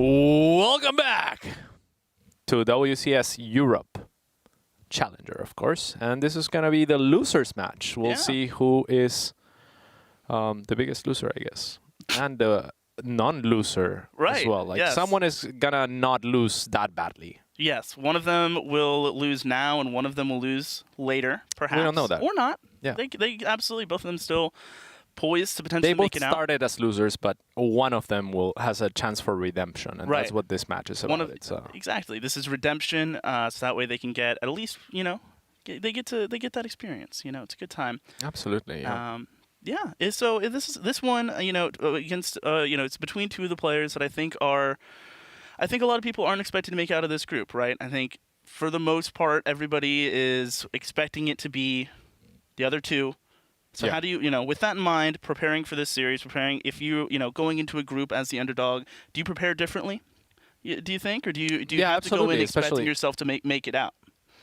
Welcome back to WCS Europe Challenger, of course. And this is going to be the losers match. We'll see who is the biggest loser, I guess. And the non-loser as well. Like someone is going to not lose that badly. Yes, one of them will lose now and one of them will lose later, perhaps. We don't know that. Or not. Yeah. They absolutely, both of them still poised to potentially make it out. They both started as losers, but one of them has a chance for redemption, and that's what this match is about. Exactly. This is redemption, so that way they can get at least, you know, they get that experience. You know, it's a good time. Absolutely. Yeah. So this one, you know, against it's between two of the players that I think a lot of people aren't expected to make out of this group, right? I think for the most part, everybody is expecting it to be the other two. So how do you, with that in mind, preparing for this series, if you, going into a group as the underdog, do you prepare differently? Do you think, or do you have to go in expecting yourself to make it out?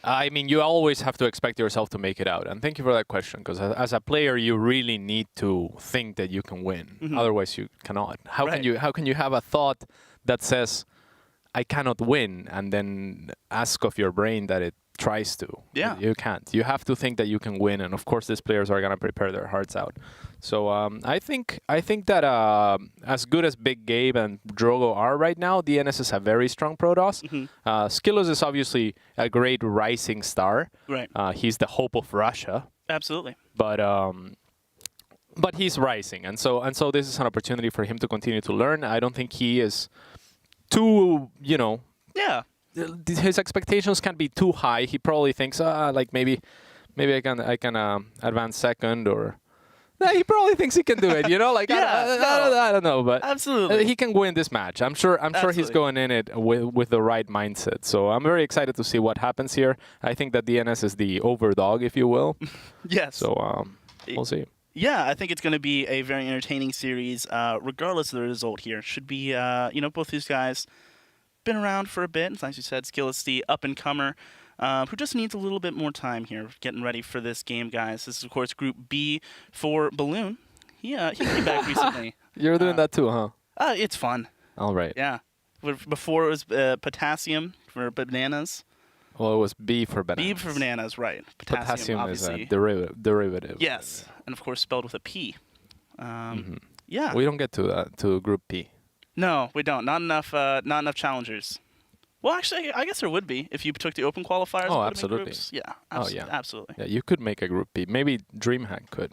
I mean, you always have to expect yourself to make it out. And thank you for that question, because as a player, you really need to think that you can win. Mm-hmm. Otherwise, you cannot. How can you have a thought that says, I cannot win, and then ask of your brain that it tries to? Yeah. You can't. You have to think that you can win, and of course these players are going to prepare their hearts out. So I think that as good as Big Gabe and Drogo are right now, DnS is a very strong Protoss. Mm-hmm. SKillous is obviously a great rising star. Right. He's the hope of Russia. Absolutely. But he's rising, and so this is an opportunity for him to continue to learn. I don't think he is too, Yeah. His expectations can't be too high. He probably thinks, like maybe I can advance second, or he probably thinks he can do it. I don't know, but absolutely he can win this match. I'm sure he's going in it with the right mindset. So I'm very excited to see what happens here. I think that DnS is the overdog, if you will. Yes. So we'll see. Yeah, I think it's going to be a very entertaining series, regardless of the result here. Should be, both these guys been around for a bit. As you said, SKillous, the up-and-comer, who just needs a little bit more time here getting ready for this game, guys. This is, of course, Group B for Balloon. He came back recently. You're doing that too, huh? It's fun. All right. Yeah. Before it was potassium for bananas. Well, it was B for bananas. B for bananas, right. Potassium obviously. Is a derivative. Yes, and of course spelled with a P. Yeah. We don't get to Group P. No, we don't. Not enough challengers. Well, actually, I guess there would be if you took the open qualifiers. Oh, absolutely. Yeah, absolutely. Yeah, you could make a Group P. Maybe DreamHack could.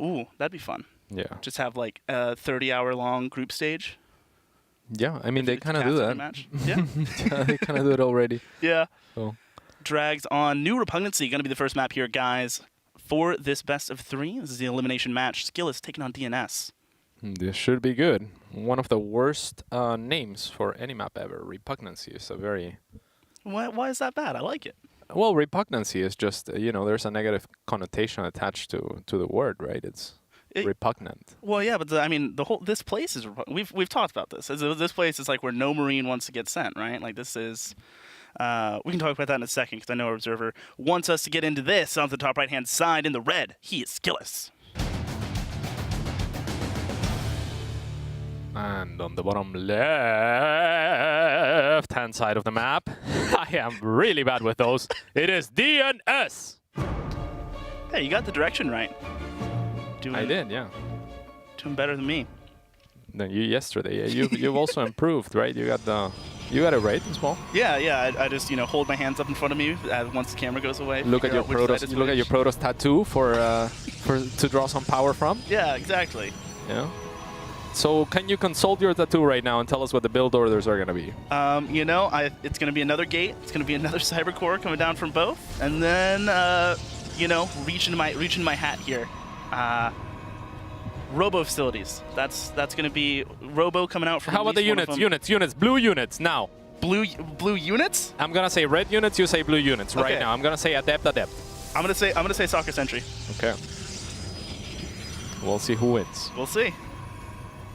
Ooh, that'd be fun. Yeah. Just have like a 30-hour-long group stage. Yeah, I mean, they kind of do that. Match. Yeah. They kind of do it already. Yeah. So. Drags on. New Repugnancy, going to be the first map here, guys, for this best of 3. This is the elimination match. SKillous taking on DnS. This should be good. One of the worst names for any map ever. Repugnancy is a very... Why is that bad? I like it. Well, repugnancy is just, there's a negative connotation attached to the word, right? It's repugnant. Well, yeah, but this place is... We've talked about this. This place is like where no Marine wants to get sent, right? Like this is... we can talk about that in a second, because I know our observer wants us to get into this on the top right-hand side in the red. He is SKillous. And on the bottom left-hand side of the map, I am really bad with those. It is DnS. Hey, you got the direction right. I did, yeah. Doing better than me. Than you yesterday. Yeah, you've also improved, right? You got it right as well. Yeah. I just hold my hands up in front of me once the camera goes away. Look at your Protoss. Look at your Protoss tattoo to draw some power from. Yeah, exactly. Yeah. So can you consult your tattoo right now and tell us what the build orders are going to be? It's going to be another gate. It's going to be another cyber core coming down from both, and then reaching my hat here. Robo facilities. That's going to be Robo coming out from. How about the units? Units. Blue units now. Blue units. I'm gonna say red units. You say blue units right now. I'm gonna say adept. I'm gonna say soccer sentry. Okay. We'll see who wins. We'll see.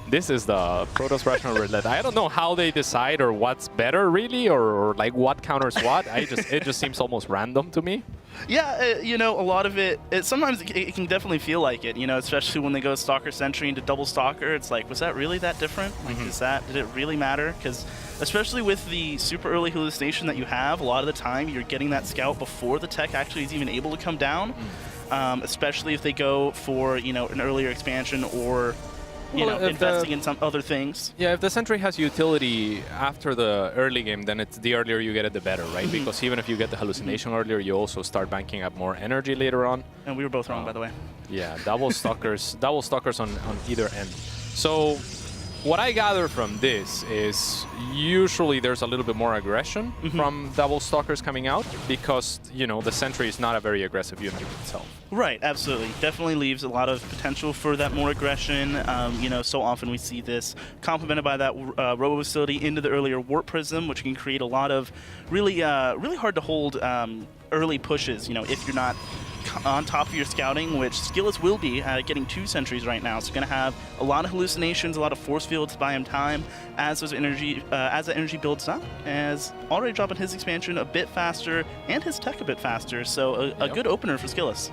This is the Protoss rational roulette. I don't know how they decide or what's better really, or like what counters what. It just seems almost random to me. Yeah, a lot of it sometimes it can definitely feel like it, especially when they go Stalker Sentry into Double Stalker. It's like, was that really that different? Like, did it really matter? Because especially with the super early hallucination that you have, a lot of the time you're getting that scout before the tech actually is even able to come down, especially if they go for, you know, an earlier expansion or, you know, investing in some other things. Yeah, if the sentry has utility after the early game, then it's the earlier you get it, the better, right? Because even if you get the hallucination earlier, you also start banking up more energy later on. And we were both wrong, by the way. Yeah, double stalkers on either end. So what I gather from this is usually there's a little bit more aggression from double stalkers coming out because, you know, the sentry is not a very aggressive unit itself. Right, absolutely. Definitely leaves a lot of potential for that more aggression. You know, so often we see this complemented by that robo facility into the earlier warp prism, which can create a lot of really hard to hold early pushes, you know, if you're not on top of your scouting, which SKillous will be getting 2 sentries right now. So going to have a lot of hallucinations, a lot of force fields to buy him time as those energy, as the energy builds up. As already dropping his expansion a bit faster and his tech a bit faster. So a good opener for SKillous.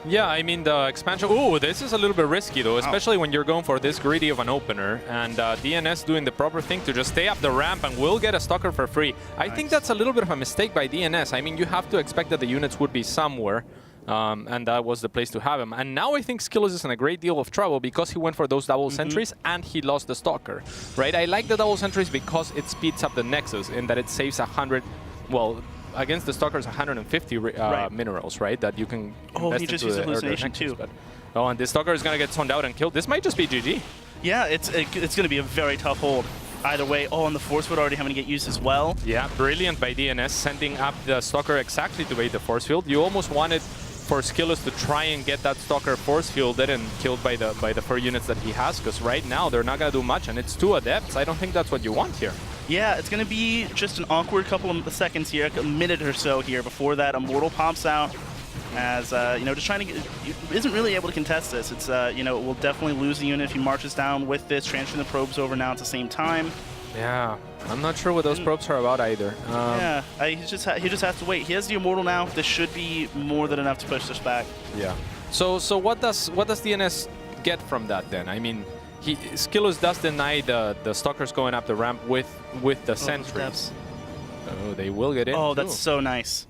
Yeah, I mean the expansion. Ooh, this is a little bit risky though, especially when you're going for this greedy of an opener. And DnS doing the proper thing to just stay up the ramp and will get a stalker for free. I think that's a little bit of a mistake by DnS. I mean, you have to expect that the units would be somewhere. And that was the place to have him. And now I think SKillous is in a great deal of trouble because he went for those double sentries and he lost the stalker, right? I like the double sentries because it speeds up the nexus in that it saves 100, well, against the stalkers 150 minerals, right? That you can invest he just into used the hallucination nexus, too. but, oh, and this stalker is going to get zoned out and killed. This might just be GG. Yeah, it's going to be a very tough hold. Either way. Oh, and the force field already having to get used as well. Yeah, brilliant by DnS, sending up the stalker exactly to bait the force field. You almost wanted for SKillous to try and get that stalker force fielded and killed by the 4 units that he has, because right now they're not going to do much, and it's 2 adepts. I don't think that's what you want here. Yeah, it's going to be just an awkward couple of seconds here, a minute or so here before that Immortal pops out. As, you know, just trying to get, isn't really able to contest this. It's, you know, it will definitely lose the unit if he marches down with this, transferring the probes over now at the same time. Yeah, I'm not sure what those probes are about either. Yeah, he just has to wait. He has the Immortal now. This should be more than enough to push this back. Yeah. So what does DnS get from that then? I mean, SKillous does deny the stalkers going up the ramp with the sentries. Oh, they will get in. Oh, that's so nice.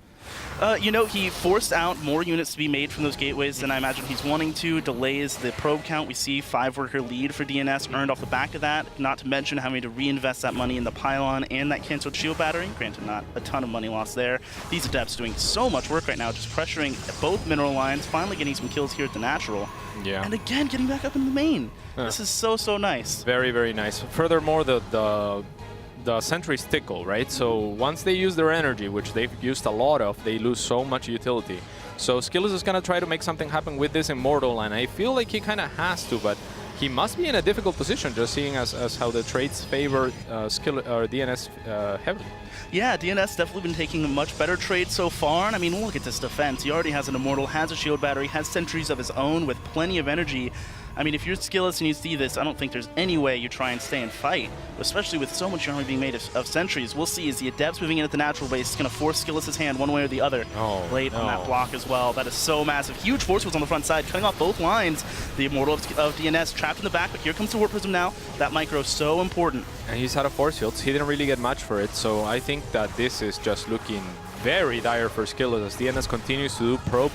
You know, he forced out more units to be made from those gateways than I imagine he's wanting to. Delays the probe count. We see 5-worker lead for DnS earned off the back of that. Not to mention having to reinvest that money in the pylon and that canceled shield battery. Granted, not a ton of money lost there. These adepts doing so much work right now, just pressuring both mineral lines, finally getting some kills here at the natural. Yeah. And again, getting back up in the main. This is so nice. Very, very nice. Furthermore, the sentries tickle, right? So once they use their energy, which they've used a lot of, they lose so much utility. So SKillous is going to try to make something happen with this Immortal, and I feel like he kind of has to, but he must be in a difficult position, just seeing as how the traits favor DnS heavily. Yeah, DnS definitely been taking a much better trade so far, and I mean, look at this defense. He already has an Immortal, has a shield battery, has sentries of his own with plenty of energy. I mean, if you're SKillous and you see this, I don't think there's any way you try and stay and fight, especially with so much armor being made of sentries. We'll see as the Adepts moving in at the natural base is going to force SKillous' hand one way or the other. Late on that block as well. That is so massive. Huge force fields on the front side, cutting off both lines. The Immortal of DnS trapped in the back, but here comes the Warp Prism now. That micro so important. And he's out of force fields. He didn't really get much for it, so I think that this is just looking very dire for SKillous as DnS continues to do probe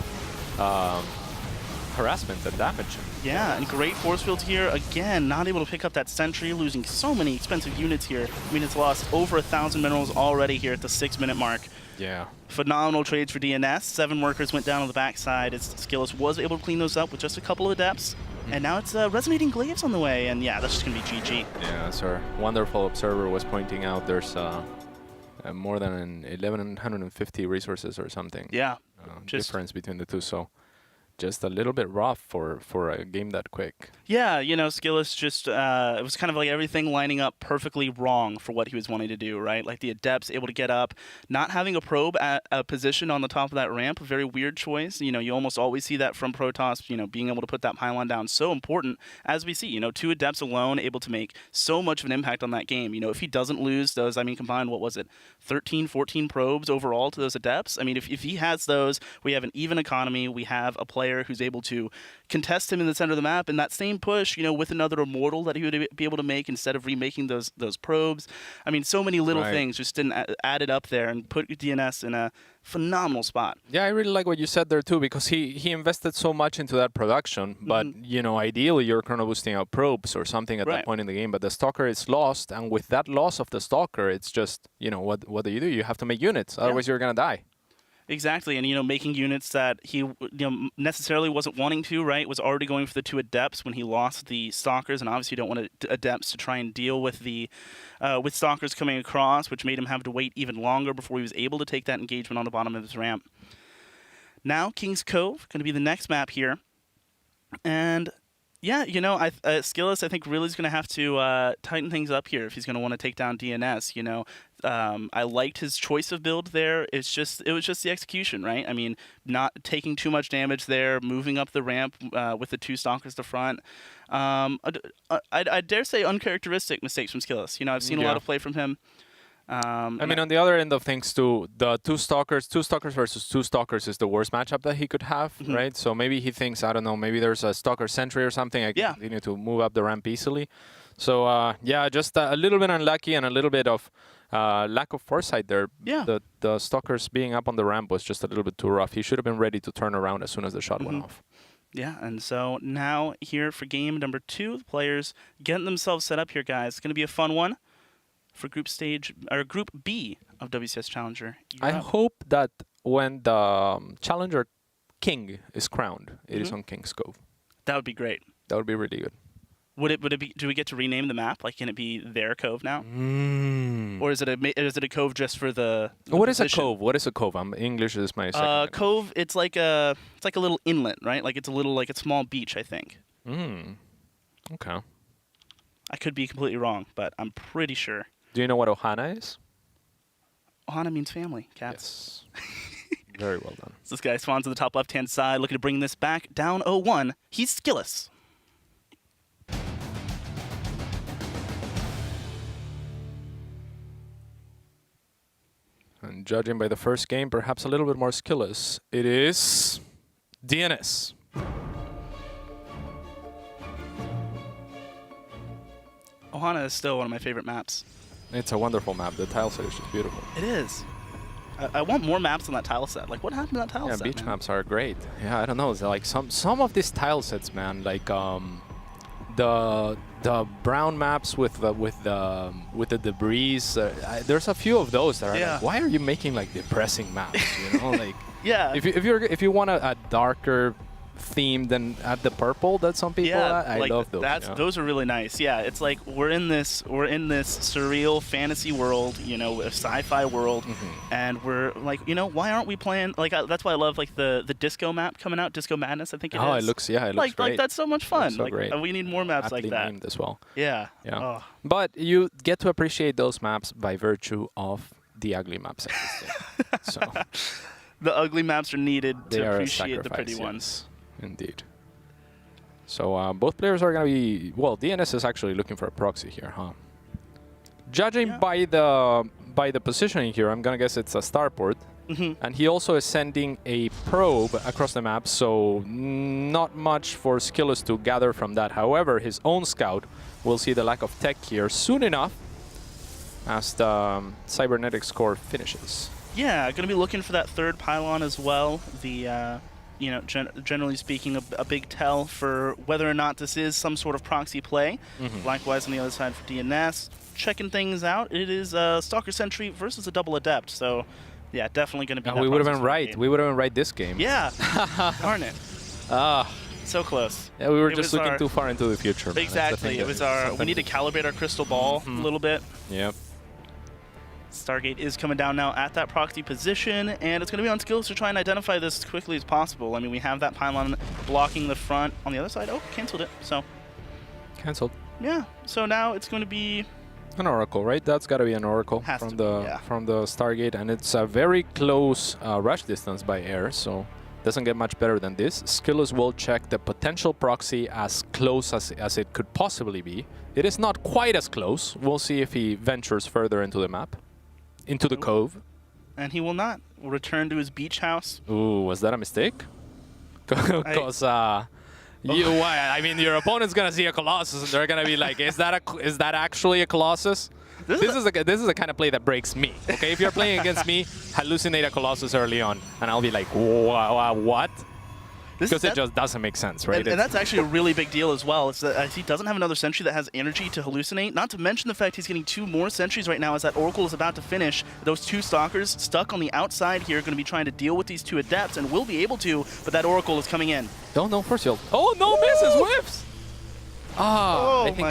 harassment and damage. Yeah, and great force fields here. Again, not able to pick up that sentry, losing so many expensive units here. I mean, it's lost over 1,000 minerals already here at the 6-minute mark. Yeah. Phenomenal trades for DnS. 7 workers went down on the backside as SKillous was able to clean those up with just a couple of adepts. And now it's Resonating Glaives on the way, and yeah, that's just going to be GG. Yeah, as our wonderful observer was pointing out, there's more than 1,150 resources or something. Yeah. Difference between the two, so just a little bit rough for a game that quick. Yeah, you know, SKillous just, it was kind of like everything lining up perfectly wrong for what he was wanting to do, right? Like the Adepts able to get up, not having a probe at a position on the top of that ramp, a very weird choice. You know, you almost always see that from Protoss, you know, being able to put that pylon down, so important. As we see, you know, 2 Adepts alone able to make so much of an impact on that game. You know, if he doesn't lose those, I mean, combined, what was it, 13, 14 probes overall to those Adepts? I mean, if he has those, we have an even economy, we have a play player who's able to contest him in the center of the map. And that same push, with another immortal that he would be able to make instead of remaking those probes. I mean, so many little things just didn't add it up there and put DnS in a phenomenal spot. Yeah, I really like what you said there too, because he invested so much into that production. But ideally you're chrono boosting out probes or something at that point in the game. But the Stalker is lost, and with that loss of the Stalker, it's just what do? You have to make units, otherwise you're gonna die. Exactly, and making units that he necessarily wasn't wanting to, right? Was already going for the 2 Adepts when he lost the Stalkers, and obviously you don't want Adepts to try and deal with the with Stalkers coming across, which made him have to wait even longer before he was able to take that engagement on the bottom of his ramp. Now King's Cove going to be the next map here, and yeah, SKillous I think really is going to have to tighten things up here if he's going to want to take down DnS. I liked his choice of build there. It was just the execution, right? I mean, not taking too much damage there, moving up the ramp with the 2 Stalkers to front. I dare say uncharacteristic mistakes from SKillous. I've seen a lot of play from him. I mean, on the other end of things too, the 2 Stalkers versus 2 Stalkers is the worst matchup that he could have, right? So maybe he thinks, I don't know, maybe there's a Stalker sentry or something. I can continue to move up the ramp easily. So yeah, just a little bit unlucky and a little bit of lack of foresight there. Yeah. The Stalkers being up on the ramp was just a little bit too rough. He should have been ready to turn around as soon as the shot went off. Yeah, and so now here for game number 2, the players getting themselves set up here, guys. It's going to be a fun one for Group B of WCS Challenger. I hope that when the Challenger King is crowned, it is on King's Cove. That would be great. That would be really good. Would it be? Do we get to rename the map? Like, can it be their cove now? Or is it a cove just for the What is a cove? What is a cove? English is my second language. Cove. It's like a little inlet, right? Like it's a small beach, I think. Okay. I could be completely wrong, but I'm pretty sure. Do you know what Ohana is? Ohana means family, cats. Yes. Very well done. So this guy spawns on the top left-hand side, looking to bring this back down 0-1. He's SKillous. And judging by the first game, perhaps a little bit more SKillous, it is DnS. Ohana is still one of my favorite maps. It's a wonderful map. The tile set is just beautiful. It is. I want more maps on that tile set. Like, what happened to that tile set? Yeah, beach maps are great. Yeah, I don't know. It's like some of these tile sets, man. Like the brown maps with the debris. There's a few of those that are like, why are you making like depressing maps? Like yeah. If you want a darker theme than add the purple that some people I love those. Those are really nice. Yeah, it's like we're in this surreal fantasy world, a sci-fi world, and we're like, why aren't we playing like that's why I love like the disco map coming out, Disco Madness, I think it is. It looks great. Like that's so much fun. So great. We need more maps like that. Named as well. Yeah. Yeah. Oh. But you get to appreciate those maps by virtue of the ugly maps existing. So the ugly maps are needed to appreciate the pretty ones. Indeed. So both players are going to be... Well, DnS is actually looking for a proxy here, huh? Judging by the positioning here, I'm going to guess it's a starport. And he also is sending a probe across the map, so not much for SKillous to gather from that. However, his own scout will see the lack of tech here soon enough as the cybernetics core finishes. Yeah, going to be looking for that third pylon as well. The... generally speaking, a big tell for whether or not this is some sort of proxy play. Likewise, on the other side for DnS, checking things out. It is Stalker Sentry versus a double Adept. So, yeah, definitely going to be. We would have been right. We would have been right this game. Yeah, darn it. So close. Yeah, we were just looking too far into the future. Man. Exactly. It was our. We need to calibrate our crystal ball a little bit. Yep. Stargate is coming down now at that proxy position, and it's going to be on SKillous to try and identify this as quickly as possible. I mean, we have that pylon blocking the front on the other side. Oh, canceled it. So. Canceled. Yeah. So now it's going to be an oracle, right? That's got to be an oracle from the Stargate, and it's a very close rush distance by air, so doesn't get much better than this. SKillous will check the potential proxy as close as it could possibly be. It is not quite as close. We'll see if he ventures further into the map. Into the cove. And he will not. Will return to his beach house. Ooh, was that a mistake? Because I mean, your opponent's gonna see a Colossus and they're gonna be like, "Is that actually a Colossus?" This is the kind of play that breaks me. Okay, if you're playing against me, hallucinate a Colossus early on, and I'll be like, "What?" Because it just doesn't make sense, right? And that's actually a really big deal as well. It's that he doesn't have another sentry that has energy to hallucinate. Not to mention the fact he's getting 2 more sentries right now as that Oracle is about to finish. Those 2 Stalkers stuck on the outside here are going to be trying to deal with these 2 Adepts and will be able to, but that Oracle is coming in. Oh, no, Force Shield. Oh, no, misses, whiffs! Ah, I think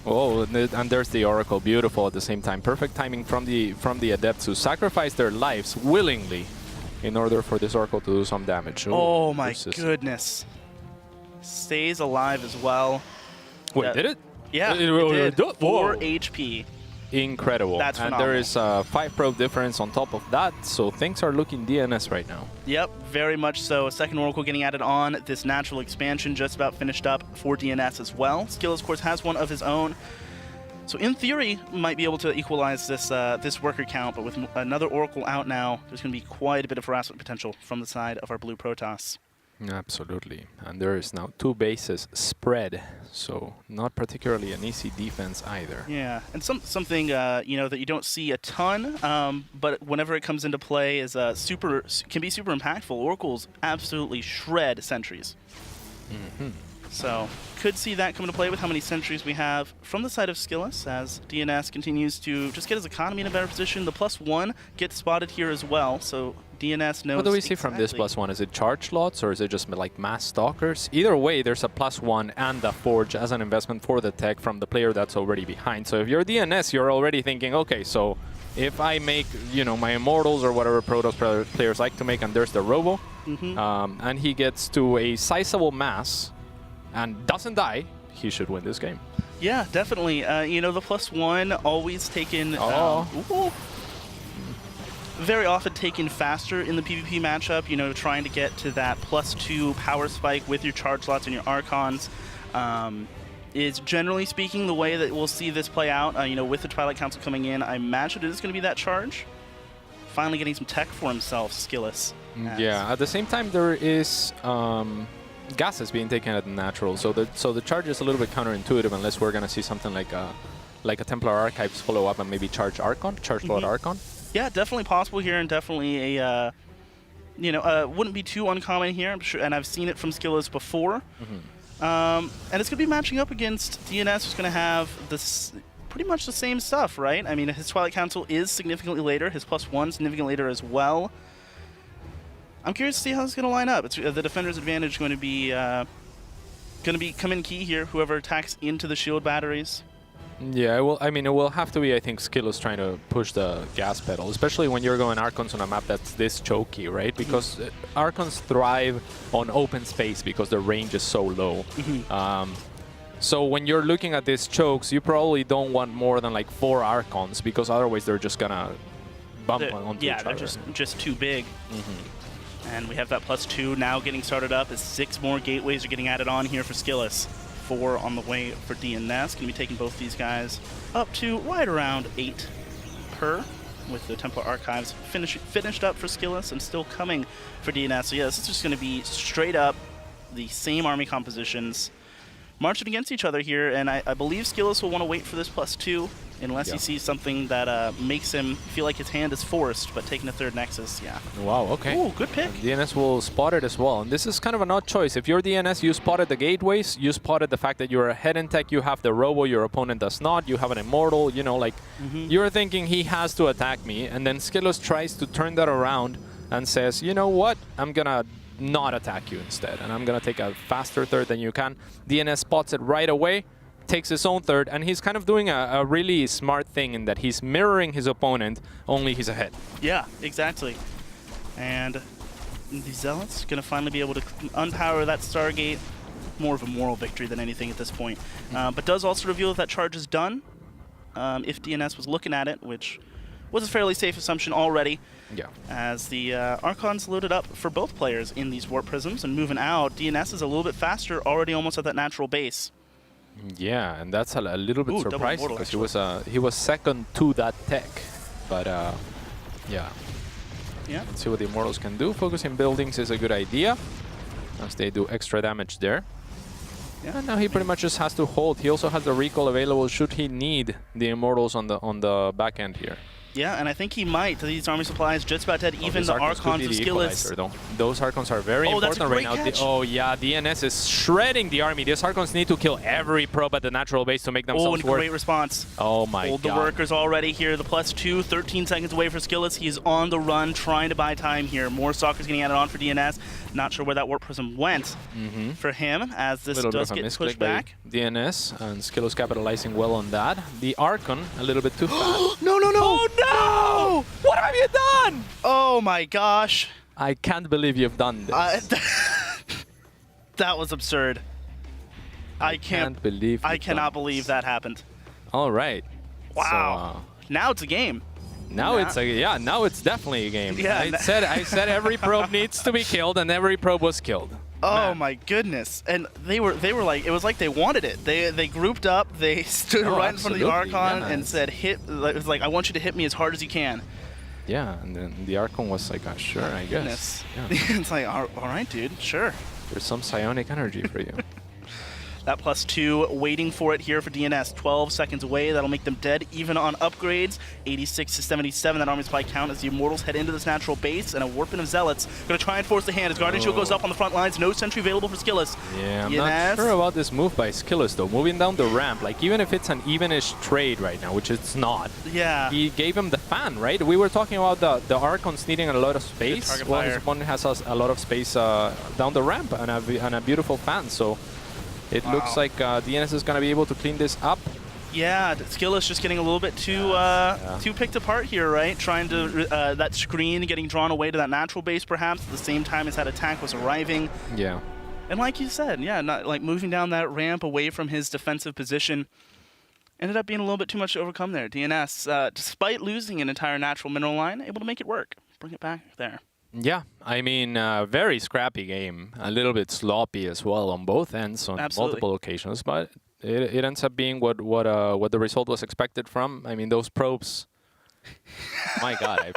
Oh, and there's the Oracle. Beautiful at the same time. Perfect timing from the Adepts who sacrifice their lives willingly in order for this Oracle to do some damage. Oh my goodness. Stays alive as well. Wait, did it? Yeah, it did. 4 HP. Incredible. That's phenomenal. And there is a 5 probe difference on top of that, so things are looking DNS right now. Yep, very much so. A second Oracle getting added on. This natural expansion just about finished up for DNS as well. SKillous, of course, has one of his own. So in theory, might be able to equalize this this worker count, but with another Oracle out now, there's going to be quite a bit of harassment potential from the side of our blue Protoss. Absolutely. And there is now 2 bases spread, so not particularly an easy defense either. Yeah, and something you know, that you don't see a ton, but whenever it comes into play is can be super impactful. Oracles absolutely shred sentries. So could see that come into play with how many sentries we have from the side of SKillous as DNS continues to just get his economy in a better position. The +1 gets spotted here as well, so DNS knows. What do we see from this +1? Is it charge slots or is it just like mass stalkers? Either way, there's a +1 and a forge as an investment for the tech from the player that's already behind. So if you're DNS, you're already thinking, okay, so if I make, you know, my Immortals or whatever Protoss players like to make, and there's the Robo, and he gets to a sizable mass and doesn't die, he should win this game. Yeah, definitely. You know, the +1 always taken very often taken faster in the PvP matchup, you know, trying to get to that +2 power spike with your charge slots and your Archons is generally speaking the way that we'll see this play out. You know, with the Twilight Council coming in, I imagine it is going to be that charge. Finally getting some tech for himself, SKillous. Yeah, at the same time there is gases being taken at the natural, so the charge is a little bit counterintuitive unless we're going to see something like a Templar Archives follow up and maybe charge slot Archon. Yeah, definitely possible here, and definitely a you know, wouldn't be too uncommon here, I'm sure, and I've seen it from SKillous before. And it's going to be matching up against DNS, who's going to have this pretty much the same stuff, right? I mean, his Twilight Council is significantly later, his +1 significantly later as well. I'm curious to see how it's going to line up. It's the defender's advantage going to be come in key here. Whoever attacks into the shield batteries. Yeah, well, I mean, it will have to be, I think, SKillous trying to push the gas pedal, especially when you're going Archons on a map that's this choky, right? Because Archons thrive on open space because the range is so low. So when you're looking at these chokes, you probably don't want more than like 4 Archons, because otherwise they're just gonna bump onto each other. Yeah, they're just too big. And we have that +2 now getting started up as 6 more gateways are getting added on here for SKillous. 4 on the way for DNS. Going to be taking both these guys up to right around 8 per, with the Templar Archives finished up for SKillous and still coming for DNS. So yeah, this is just going to be straight up the same army compositions marching against each other here, and I believe SKillous will want to wait for this +2 unless he sees something that makes him feel like his hand is forced, but taking a 3rd Nexus, yeah. Wow, okay. Ooh, good pick. And DNS will spot it as well, and this is kind of an odd choice. If you're DNS, you spotted the gateways, you spotted the fact that you're ahead in tech, you have the Robo, your opponent does not, you have an Immortal, you know, like, you're thinking he has to attack me, and then SKillous tries to turn that around and says, you know what, I'm gonna not attack you instead, and I'm gonna take a faster 3rd than you can. DNS spots it right away, takes his own 3rd, and he's kind of doing a really smart thing in that he's mirroring his opponent, only he's ahead. Yeah, exactly. And the Zealots gonna finally be able to unpower that Stargate. More of a moral victory than anything at this point. But does also reveal that charge is done, if DNS was looking at it, which was a fairly safe assumption already. Yeah. As the Archon's loaded up for both players in these Warp Prisms and moving out, DNS is a little bit faster, already almost at that natural base. Yeah, and that's a little bit surprising because he was second to that tech, but yeah. Yeah. Let's see what the Immortals can do. Focusing buildings is a good idea, as they do extra damage there. Yeah. And now he pretty much just has to hold. He also has the recall available should he need the Immortals on the back end here. Yeah, and I think he might. These army supplies just about dead. Even the Archons of SKillous. Those Archons are very important right now. Oh yeah, DnS is shredding the army. These Archons need to kill every probe at the natural base to make themselves work. Great response. Oh my god. Hold the workers already here. The +2, 13 seconds away for SKillous. He's on the run, trying to buy time here. More stalkers getting added on for DnS. Not sure where that warp prism went for him, as this does get pushed back. DnS, and SKillous capitalizing well on that. The Archon, a little bit too fast. No! Oh no! What have you done? Oh my gosh. I can't believe you've done this. That was absurd. I cannot believe that happened. All right. Wow. So, now it's a game. Now it's now it's definitely a game. Yeah, I said every probe needs to be killed, and every probe was killed. Oh my goodness! And they were like, it was like they wanted it. They grouped up. They stood right in front of the Archon and said, "Hit!" It was like, "I want you to hit me as hard as you can." Yeah, and then the Archon was like, "Sure, I guess." Yeah. It's like, all right, dude, sure. There's some psionic energy for you. That +2 waiting for it here for DnS. 12 seconds away. That'll make them dead even on upgrades. 86 to 77. That army supply count as the Immortals head into this natural base. And a Warping of Zealots. Going to try and force the hand as Guardian Shield goes up on the front lines. No sentry available for SKillous. Yeah, I'm not sure about this move by SKillous though. Moving down the ramp, like even if it's an evenish trade right now, which it's not. Yeah. He gave him the fan, right? We were talking about the Archons needing a lot of space. Well, his opponent has a lot of space down the ramp and a beautiful fan, so it looks like DnS is going to be able to clean this up. Yeah, SKillous just getting a little bit too picked apart here, right? Trying to that screen getting drawn away to that natural base, perhaps at the same time as that attack was arriving. Yeah. And like you said, yeah, not like moving down that ramp away from his defensive position. Ended up being a little bit too much to overcome there. DnS, despite losing an entire natural mineral line, able to make it work, bring it back there. Yeah, I mean, very scrappy game. A little bit sloppy as well on both ends on multiple occasions, but it ends up being what the result was expected from. I mean, those probes. My God,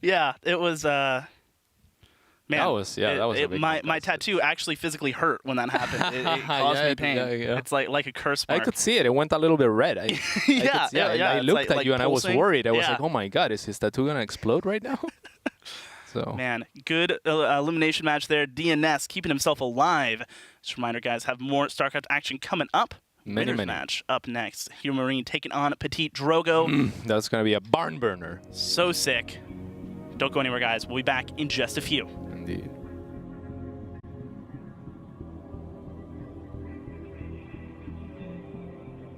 Yeah, it was. Man, that was a big my tattoo actually physically hurt when that happened. It caused me pain. Yeah. It's like a curse mark. I could see it. It went a little bit red. I looked at you and I was worried. I was like, oh my God, is his tattoo gonna explode right now? So. Man, good elimination match there. DnS keeping himself alive. Just a reminder, guys, have more StarCraft action coming up. Many match up next. Hero Marine taking on Petite Drogo. That's going to be a barn burner. So sick. Don't go anywhere, guys. We'll be back in just a few.